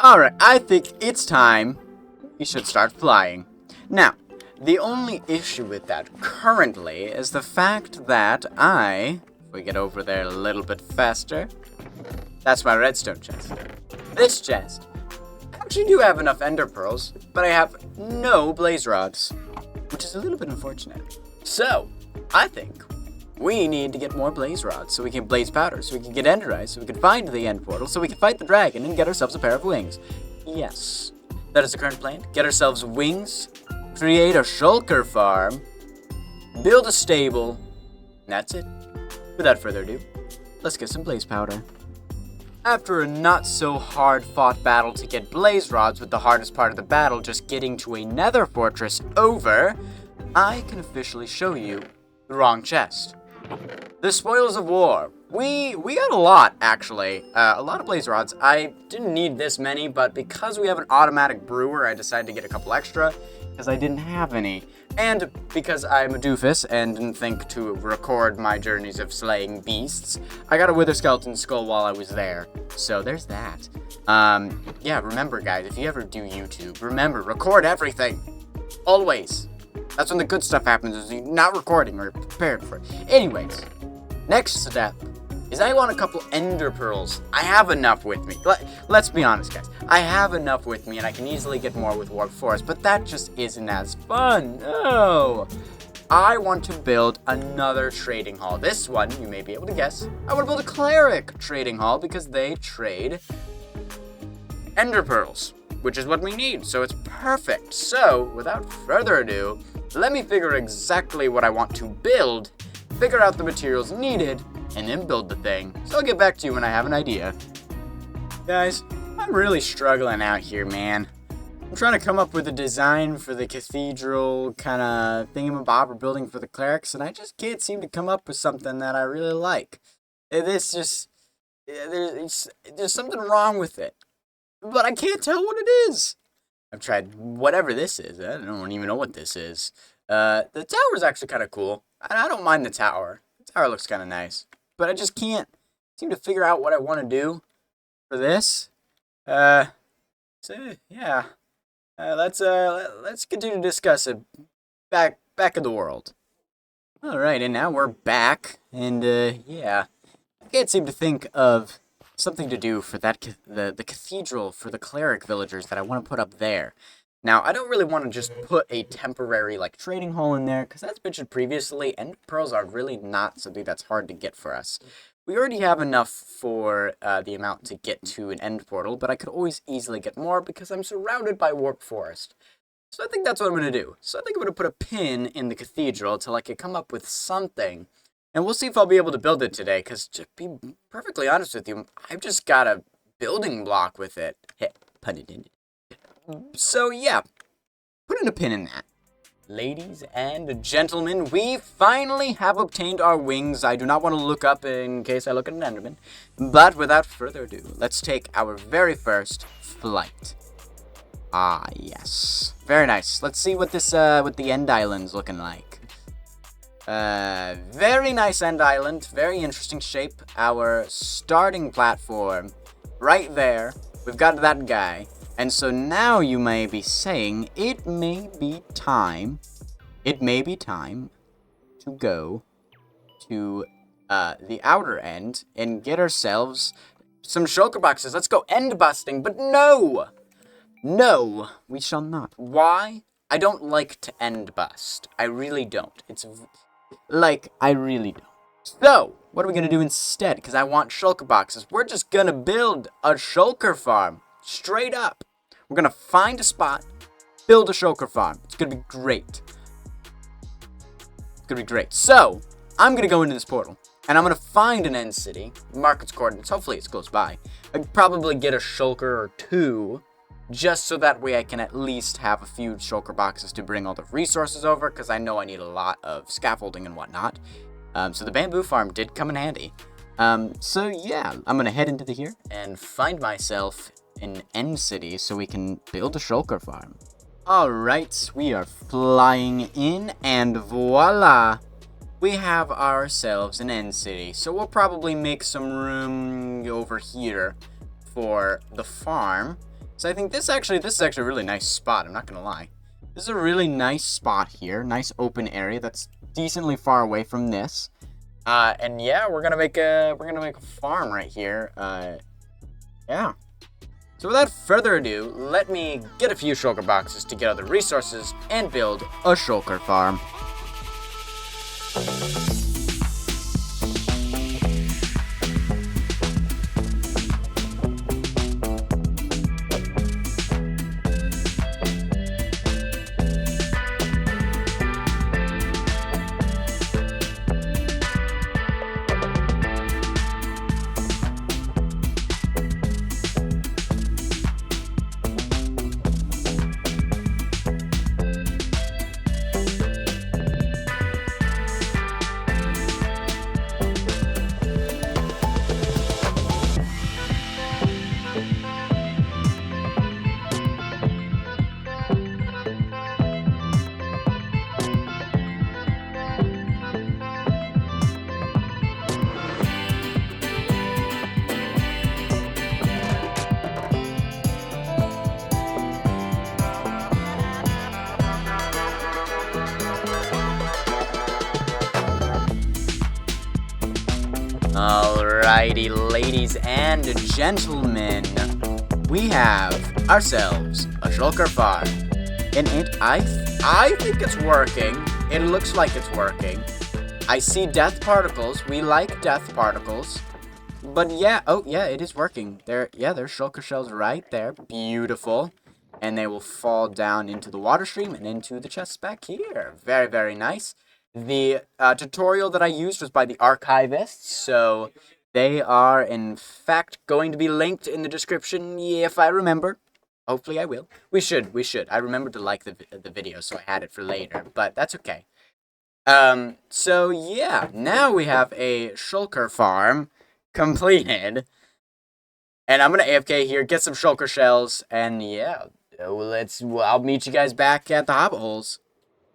Alright, I think it's time we should start flying. Now, the only issue with that currently is the fact that if we get over there a little bit faster, that's my redstone chest. This chest, I actually do have enough ender pearls, but I have no blaze rods, which is a little bit unfortunate. So, I think we need to get more blaze rods so we can blaze powder, so we can get enderized, so we can find the end portal, so we can fight the dragon and get ourselves a pair of wings. Yes, that is the current plan. Get ourselves wings, create a shulker farm, build a stable, and that's it. Without further ado, let's get some blaze powder. After a not so hard fought battle to get blaze rods, with the hardest part of the battle just getting to a nether fortress over, I can officially show you the wrong chest. The spoils of war. We got a lot, actually. A lot of blaze rods. I didn't need this many, but because we have an automatic brewer, I decided to get a couple extra, because I didn't have any. And because I'm a doofus and didn't think to record my journeys of slaying beasts, I got a wither skeleton skull while I was there. So there's that. Yeah, remember guys, if you ever do YouTube, remember, record everything. Always. That's when the good stuff happens, is you're not recording or prepared for it. Anyways, next step is I want a couple ender pearls. I have enough with me. Let's be honest, guys. I have enough with me, and I can easily get more with Warp Forest, but that just isn't as fun. No. I want to build another trading hall. This one, you may be able to guess, I want to build a cleric trading hall because they trade ender pearls, which is what we need, so it's perfect. So, without further ado, let me figure exactly what I want to build, figure out the materials needed, and then build the thing. So I'll get back to you when I have an idea. Guys, I'm really struggling out here, man. I'm trying to come up with a design for the cathedral kind of thingamabob we're building for the clerics, and I just can't seem to come up with something that I really like. There's something wrong with it, but I can't tell what it is. I've tried whatever this is. I don't even know what this is. The tower is actually kind of cool. I don't mind the tower. The tower looks kind of nice. But I just can't seem to figure out what I want to do for this. So yeah. Let's continue to discuss it back in the world. All right, and now we're back, and yeah, I can't seem to think of something to do for that the cathedral for the cleric villagers that I want to put up there. Now, I don't really want to just put a temporary, trading hall in there, because as mentioned previously, ender pearls are really not something that's hard to get for us. We already have enough for the amount to get to an end portal, but I could always easily get more because I'm surrounded by warp forest. So I think that's what I'm going to do. So I think I'm going to put a pin in the cathedral until I can come up with something. And we'll see if I'll be able to build it today, because to be perfectly honest with you, I've just got a building block with it. Hey, pun intended. So yeah, put in a pin in that. Ladies and gentlemen, we finally have obtained our wings. I do not want to look up in case I look at an enderman. But without further ado, let's take our very first flight. Ah, yes. Very nice. Let's see what this, what the end island's looking like. Very nice end island. Very interesting shape. Our starting platform, right there. We've got that guy. And so now you may be saying, it may be time to go to the outer end and get ourselves some shulker boxes. Let's go end busting, but no, we shall not. Why? I don't like to end bust. I really don't. I really don't. So, what are we going to do instead? Because I want shulker boxes. We're just going to build a shulker farm. Straight up. We're going to find a spot, build a shulker farm. It's going to be great. It's going to be great. So, I'm going to go into this portal, and I'm going to find an end city, mark its coordinates. Hopefully it's close by. I'd probably get a shulker or two, just so that way I can at least have a few shulker boxes to bring all the resources over, because I know I need a lot of scaffolding and whatnot. So the bamboo farm did come in handy. So yeah, I'm going to head into here and find myself an end city so we can build a shulker farm. Alright, we are flying in, and voila! We have ourselves an end city. So we'll probably make some room over here for the farm. So I think this is actually a really nice spot. I'm not gonna lie. This is a really nice spot here. Nice open area that's decently far away from this. And yeah, we're gonna make a farm right here. Yeah. So without further ado, let me get a few shulker boxes to get other resources and build a shulker farm. Alrighty, ladies and gentlemen, we have ourselves a shulker farm, and I think it's working. It looks like it's working. I see death particles. We like death particles, but yeah, oh yeah, it is working. There's shulker shells right there, beautiful, and they will fall down into the water stream and into the chests back here. Very, very nice. The tutorial that I used was by the archivists, so they are, in fact, going to be linked in the description, if I remember. Hopefully I will. We should. I remembered to like the video, so I had it for later, but that's okay. So yeah, now we have a shulker farm completed. And I'm going to AFK here, get some shulker shells, and yeah, I'll meet you guys back at the hobbit holes.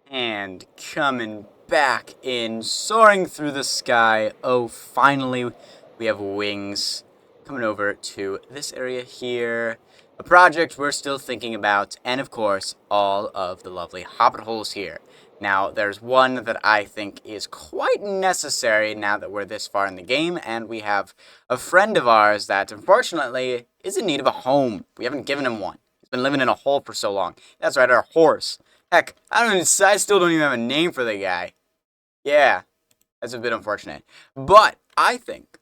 And coming back in, soaring through the sky. Oh, finally, we have wings. Coming over to this area here. A project we're still thinking about. And, of course, all of the lovely hobbit holes here. Now, there's one that I think is quite necessary now that we're this far in the game. And we have a friend of ours that, unfortunately, is in need of a home. We haven't given him one. He's been living in a hole for so long. That's right, our horse. Heck, I still don't even have a name for the guy. Yeah, that's a bit unfortunate. But I think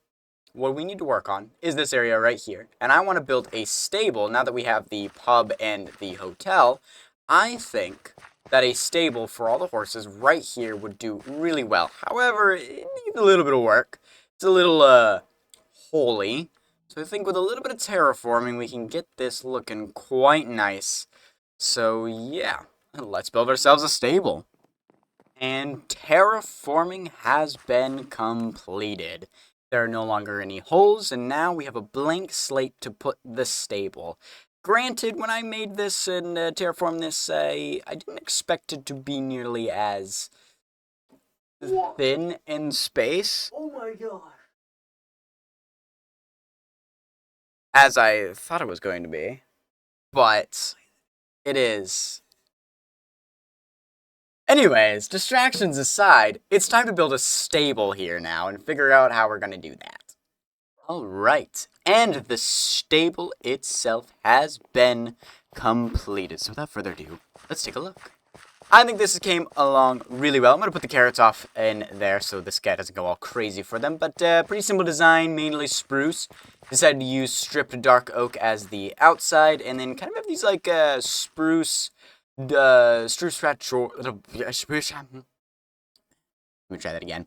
what we need to work on is this area right here. And I want to build a stable. Now that we have the pub and the hotel, I think that a stable for all the horses right here would do really well. However, it needs a little bit of work. It's a little, holy. So I think with a little bit of terraforming, we can get this looking quite nice. So, yeah. Let's build ourselves a stable. And terraforming has been completed. There are no longer any holes, and now we have a blank slate to put the stable. Granted, when I made this and terraformed this, I didn't expect it to be nearly as thin in space. Oh my god. As I thought it was going to be. But it is. Anyways, distractions aside, it's time to build a stable here now and figure out how we're going to do that. Alright, and the stable itself has been completed. So without further ado, let's take a look. I think this came along really well. I'm going to put the carrots off in there so this guy doesn't go all crazy for them. But pretty simple design, mainly spruce. Decided to use stripped dark oak as the outside, and then kind of have these like spruce... Let me try that again.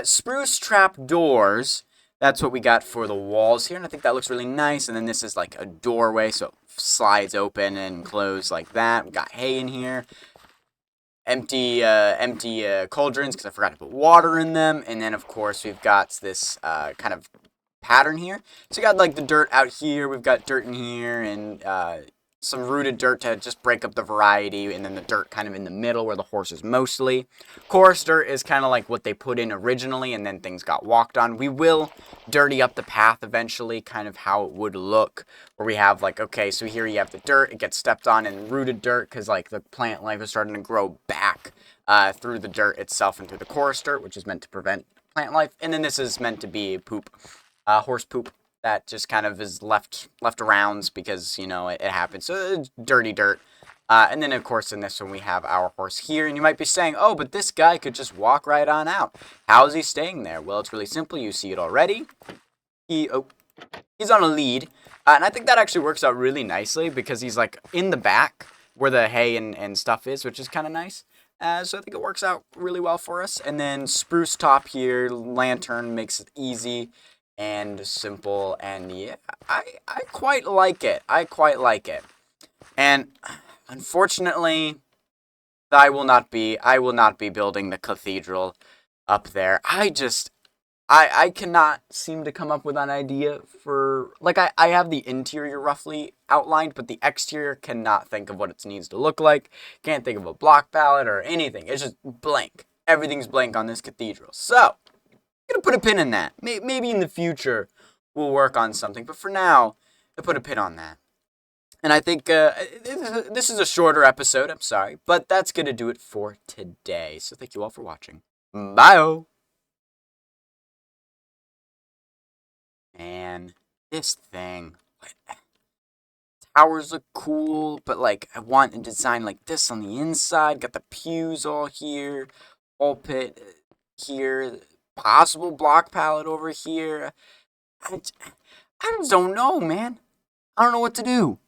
Spruce trap doors. That's what we got for the walls here, and I think that looks really nice. And then this is like a doorway, so it slides open and close like that. We got hay in here. Empty cauldrons because I forgot to put water in them. And then of course we've got this kind of pattern here. So we got like the dirt out here. We've got dirt in here and some rooted dirt to just break up the variety, and then the dirt kind of in the middle where the horse is mostly. Coarse dirt is kind of like what they put in originally, and then things got walked on. We will dirty up the path eventually, kind of how it would look, where we have like, okay, so here you have the dirt, it gets stepped on, and rooted dirt, because like the plant life is starting to grow back through the dirt itself and through the coarse dirt, which is meant to prevent plant life. And then this is meant to be poop, horse poop, that just kind of is left around because, you know, it happens. So it's dirty dirt. And then, of course, in this one, we have our horse here. And you might be saying, oh, but this guy could just walk right on out. How's he staying there? Well, it's really simple. You see it already. He's on a lead. And I think that actually works out really nicely because he's, like, in the back where the hay and stuff is, which is kind of nice. So I think it works out really well for us. And then spruce top here, lantern makes it easy and simple, and yeah, I quite like it. I quite like it. And unfortunately, I will not be building the cathedral up there. I cannot seem to come up with an idea for, like, I have the interior roughly outlined, but the exterior cannot think of what it needs to look like. Can't think of a block palette or anything. It's just blank. Everything's blank on this cathedral. So I'm gonna put a pin in that. Maybe in the future we'll work on something, but for now, I put a pin on that. And I think this is a shorter episode. I'm sorry, but that's gonna do it for today. So thank you all for watching. Bye. Man, this thing. Towers look cool, but like I want a design like this on the inside. Got the pews all here, pulpit here. Possible block palette over here. I just don't know, man. I don't know what to do.